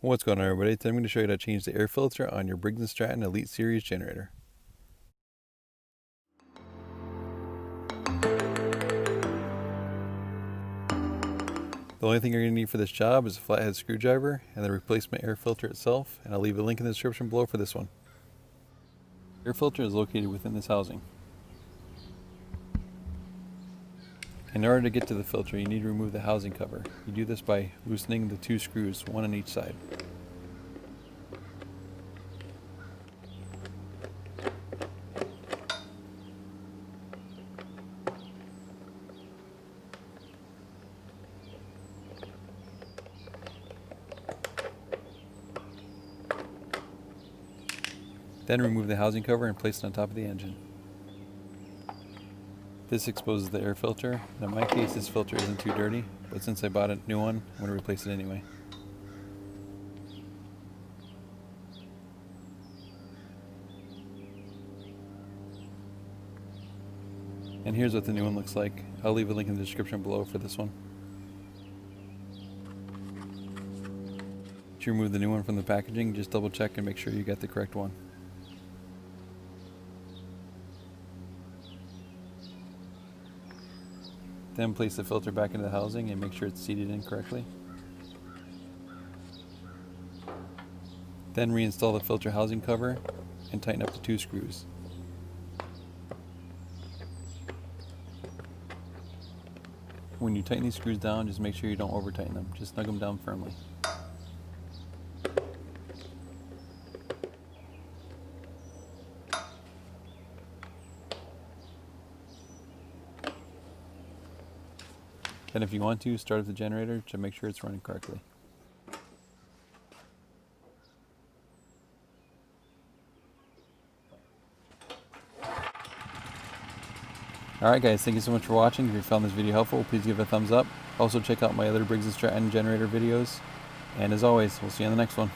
What's going on, everybody? Today I'm going to show you how to change the air filter on your Briggs and Stratton Elite Series generator. The only thing you're going to need for this job is a flathead screwdriver and the replacement air filter itself, and I'll leave a link in the description below for this one. The air filter is located within this housing. In order to get to the filter, you need to remove the housing cover. You do this by loosening the two screws, one on each side. Then remove the housing cover and place it on top of the engine. This exposes the air filter, and in my case this filter isn't too dirty, but since I bought a new one, I'm going to replace it anyway. And here's what the new one looks like. I'll leave a link in the description below for this one. To remove the new one from the packaging, just double check and make sure you got the correct one. Then place the filter back into the housing and make sure it's seated in correctly. Then reinstall the filter housing cover and tighten up the two screws. When you tighten these screws down, just make sure you don't over tighten them. Just snug them down firmly. Then if you want to, start up the generator to make sure it's running correctly. Alright guys, thank you so much for watching. If you found this video helpful, please give it a thumbs up. Also check out my other Briggs and Stratton generator videos. And as always, we'll see you on the next one.